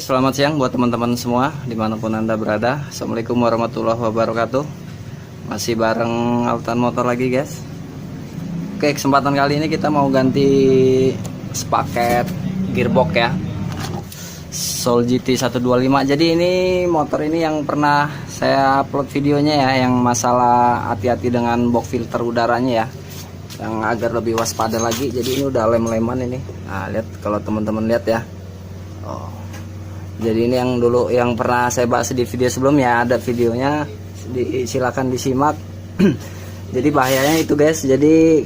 Selamat siang buat teman-teman semua dimanapun Anda berada. Assalamualaikum warahmatullahi wabarakatuh. Masih bareng Altan Motor lagi guys. Oke, kesempatan kali ini kita mau ganti sepaket gearbox ya, Soul GT 125. Jadi ini motor ini yang pernah saya upload videonya ya, yang masalah hati-hati dengan box filter udaranya ya, yang agar lebih waspada lagi. Jadi ini udah lem-leman ini. Nah, lihat kalau teman-teman lihat ya. Oh. Jadi ini yang dulu yang pernah saya bahas di video sebelumnya, ada videonya, silakan disimak. Jadi bahayanya itu guys. Jadi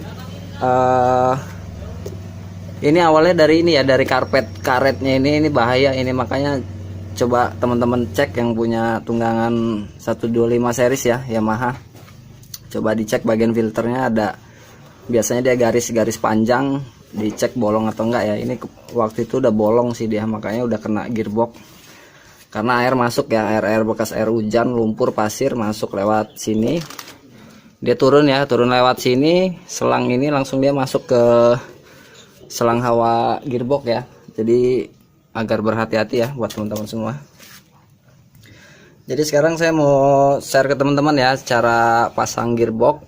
ini awalnya dari ini ya, dari karetnya ini bahaya ini, makanya coba teman-teman cek yang punya tunggangan 125 series ya, Yamaha. Coba dicek bagian filternya, ada biasanya dia garis-garis panjang, dicek bolong atau enggak ya. Ini waktu itu udah bolong sih dia, makanya udah kena gearbox karena air masuk ya, air bekas air hujan, lumpur, pasir masuk lewat sini, dia turun ya, turun lewat sini, selang ini langsung dia masuk ke selang hawa gearbox ya. Jadi agar berhati-hati ya buat teman-teman semua. Jadi sekarang saya mau share ke teman-teman ya cara pasang gearbox.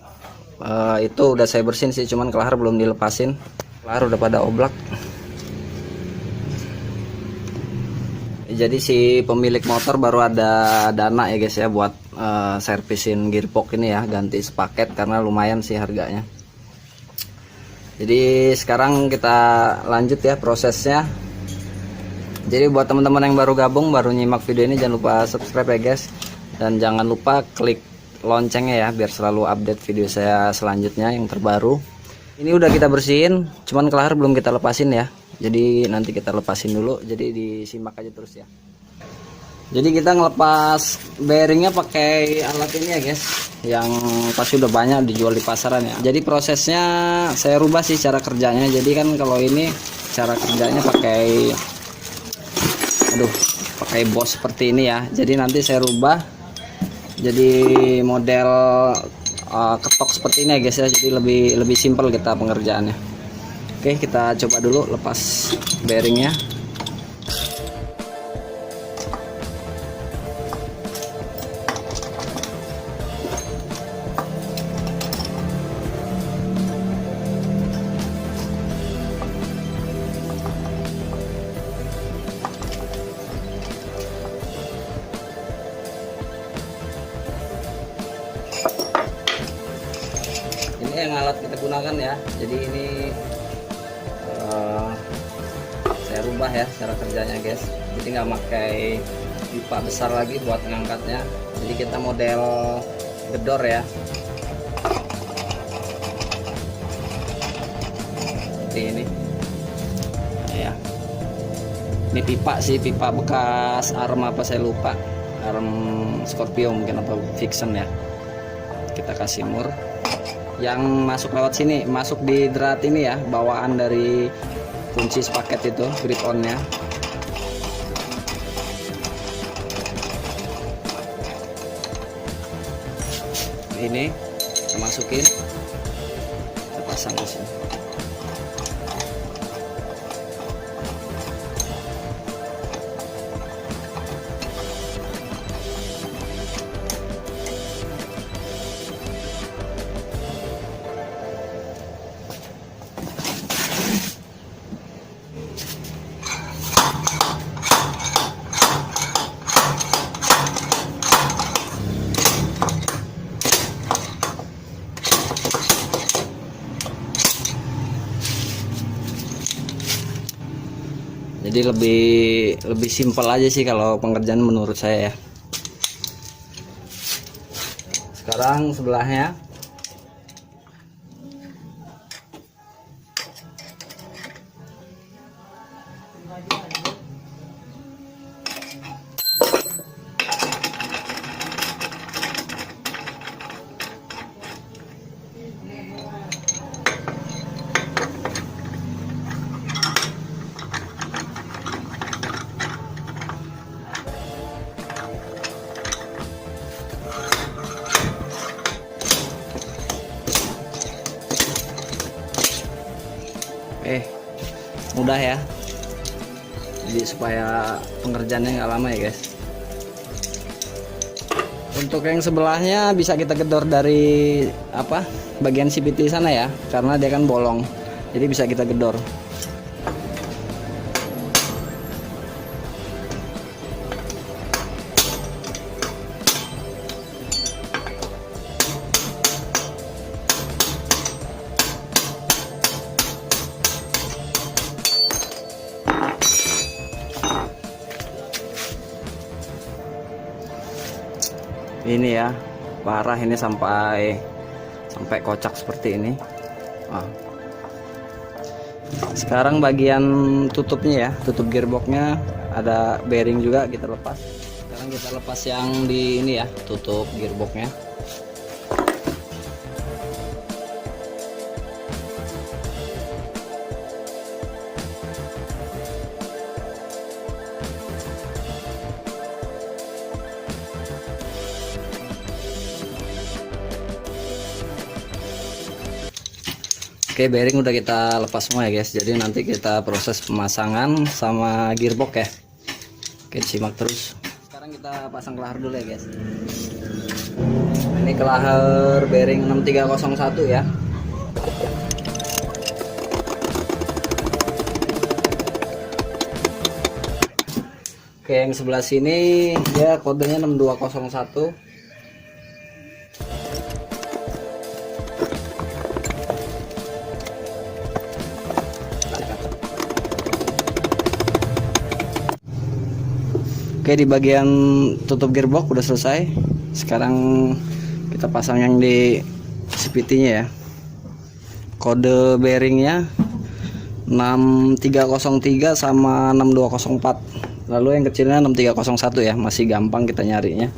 Itu udah saya bersihin sih, cuman kelahar belum dilepasin. Kelahar udah pada oblak. Jadi si pemilik motor baru ada dana ya guys ya buat servisin gearbox ini ya, ganti sepaket karena lumayan sih harganya. Jadi sekarang kita lanjut ya prosesnya. Jadi buat teman-teman yang baru gabung, baru nyimak video ini, jangan lupa subscribe ya guys, dan jangan lupa klik loncengnya ya biar selalu update video saya selanjutnya yang terbaru. Ini udah kita bersihin, cuman kelahar belum kita lepasin ya. Jadi nanti kita lepasin dulu, jadi disimak aja terus ya. Jadi kita ngelepas bearingnya pakai alat ini ya guys, yang pasti udah banyak dijual di pasaran ya. Jadi prosesnya saya rubah sih cara kerjanya. Jadi kan kalau ini cara kerjanya pakai bos seperti ini ya. Jadi nanti saya rubah jadi model ketok seperti ini ya guys ya. Jadi lebih simpel kita pengerjaannya. Oke, kita coba dulu lepas bearingnya. Ini yang alat kita gunakan ya. Jadi ini saya rubah ya cara kerjanya guys. Jadi nggak pakai pipa besar lagi buat ngangkatnya. Jadi kita model gedor ya, seperti ini ya. Ini pipa sih, pipa bekas arm apa saya lupa, arm Scorpio mungkin atau Vixen ya. Kita kasih mur yang masuk lewat sini, masuk di drat ini ya, bawaan dari kunci sepaket itu, grip on nya. Ini kita masukin, kita pasang di sini. Jadi lebih simpel aja sih kalau pengerjaan menurut saya ya. Sekarang sebelahnya. Mudah ya. jadi supaya pengerjaannya nggak lama ya guys. Untuk yang sebelahnya bisa kita gedor dari bagian CVT sana ya, karena dia kan bolong, jadi bisa kita gedor. Ini ya, parah ini sampai kocak seperti ini. Sekarang bagian tutupnya ya, tutup gearboxnya ada bearing juga kita lepas. Sekarang kita lepas yang di ini ya, tutup gearboxnya. Oke, bearing udah kita lepas semua ya guys. Jadi nanti kita proses pemasangan sama gearbox ya. Oke, simak terus. Sekarang kita pasang kelahar dulu ya guys. Ini kelahar bearing 6301 ya. Oke, yang sebelah sini dia kodenya 6201. Oke, di bagian tutup gearbox udah selesai. Sekarang kita pasang yang di CVT-nya ya. Kode bearingnya 6303 sama 6204. Lalu yang kecilnya 6301 ya, masih gampang kita nyarinya.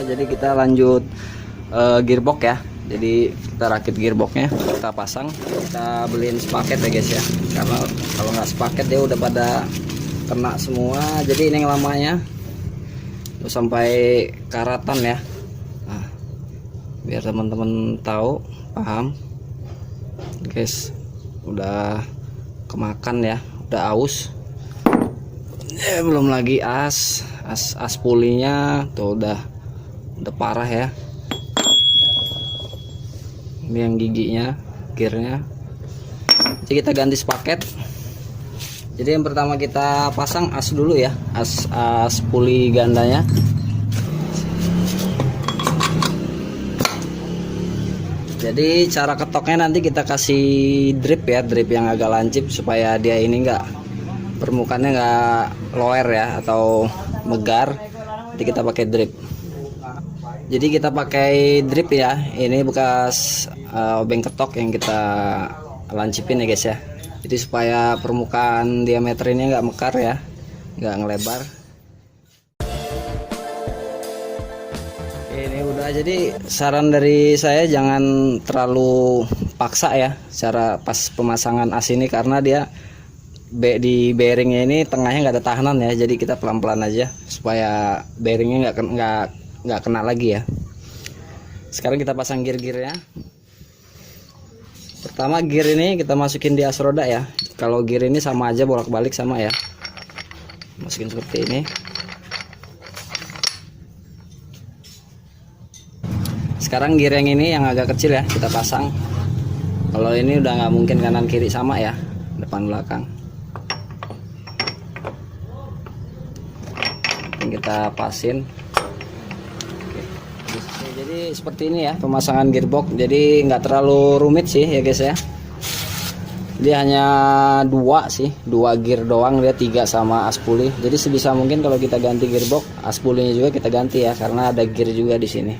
Jadi kita lanjut gearbox ya. Jadi kita rakit gearboxnya, kita pasang, kita beliin sepaket ya guys ya, karena kalau nggak sepaket dia udah pada kena semua. Jadi ini yang lamanya udah sampai karatan ya. Nah, biar teman-teman tahu, paham guys, udah kemakan ya, udah aus. Belum lagi as pulinya tuh udah parah ya. Ini yang giginya, gearnya. Jadi kita ganti sepaket. Jadi yang pertama kita pasang as dulu ya, as puli gandanya. Jadi cara ketoknya nanti kita kasih drip ya, drip yang agak lancip supaya dia ini enggak, permukaannya enggak loer ya atau megar. Jadi kita pakai drip. Jadi kita pakai drip ya. Ini bekas obeng ketok yang kita lancipin ya guys ya. Jadi supaya permukaan diameter ini nggak mekar ya, nggak ngelebar. Ini udah. Jadi saran dari saya jangan terlalu paksa ya cara pas pemasangan as ini, karena dia di bearingnya ini tengahnya nggak ada tahanan ya. Jadi kita pelan-pelan aja supaya bearingnya nggak kena lagi ya. Sekarang kita pasang gear-gearnya. Pertama gear ini kita masukin di as roda ya. Kalau gear ini sama aja bolak-balik sama ya. Masukin seperti ini. Sekarang gear yang ini yang agak kecil ya kita pasang. Kalau ini udah nggak mungkin kanan kiri sama ya, depan belakang. Kita pasin. Jadi seperti ini ya pemasangan gearbox. Jadi nggak terlalu rumit sih ya guys ya. Dia hanya dua gear doang, dia 3 sama as puli. Jadi sebisa mungkin kalau kita ganti gearbox, as pulinya juga kita ganti ya, karena ada gear juga di sini.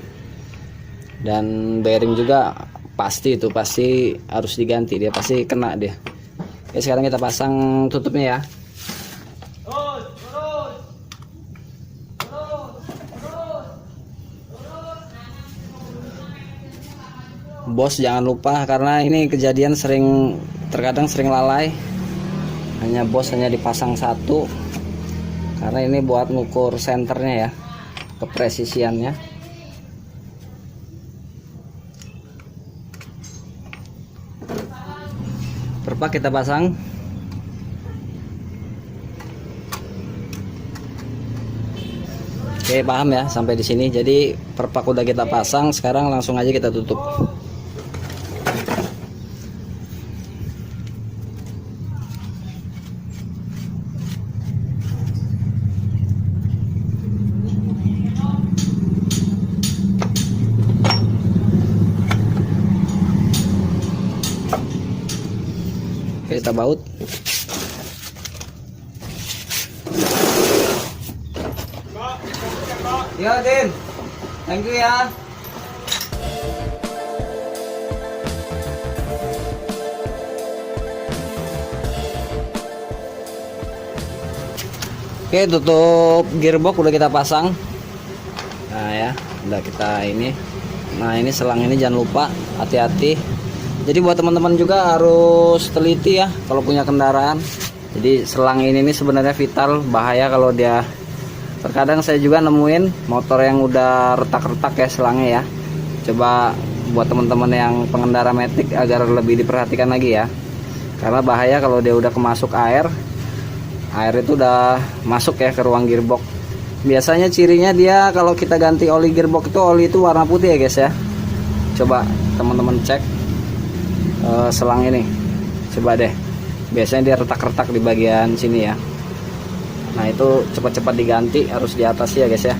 Dan bearing juga pasti harus diganti, dia pasti kena dia. Oke, sekarang kita pasang tutupnya ya. bos jangan lupa, karena ini kejadian terkadang sering lalai, bos hanya dipasang satu, karena ini buat ngukur senternya ya, kepresisiannya. Perpak kita pasang. Oke, paham ya sampai di sini. Jadi perpak udah kita pasang, sekarang langsung aja kita tutup. Oke, kita baut. Ya, Din. Thank you ya. Oke, tutup gearbox udah kita pasang. Nah ya, udah kita ini. Nah, ini selang ini jangan lupa, hati-hati. Jadi buat teman-teman juga harus teliti ya kalau punya kendaraan. Jadi selang ini sebenarnya vital, bahaya kalau dia. Terkadang saya juga nemuin motor yang udah retak-retak ya selangnya ya. Coba buat teman-teman yang pengendara matic agar lebih diperhatikan lagi ya. Karena bahaya kalau dia udah kemasuk air. Air itu udah masuk ya ke ruang gearbox. Biasanya cirinya dia kalau kita ganti oli gearbox itu, oli itu warna putih ya guys ya. Coba teman-teman cek selang ini. Coba deh. Biasanya dia retak-retak di bagian sini ya. Nah, itu cepat-cepat diganti, harus di atas ya guys ya.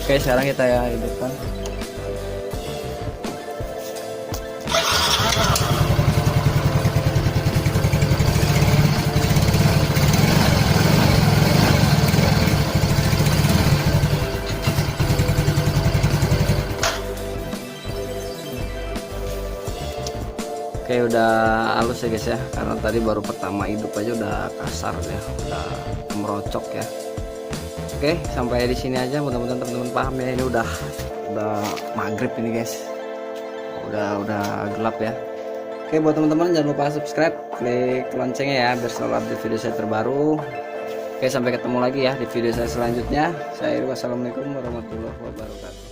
Oke, sekarang kita ya hidupkan. Oke, udah halus ya guys ya, karena tadi baru pertama hidup aja udah kasar ya, udah merocok ya. Oke, sampai di sini aja, mudah-mudahan teman-teman paham ya. Ini udah maghrib ini guys, udah gelap ya. Oke, buat teman-teman jangan lupa subscribe, klik loncengnya ya biar selalu update video saya terbaru. Oke, sampai ketemu lagi ya di video saya selanjutnya. Wassalamualaikum warahmatullahi wabarakatuh.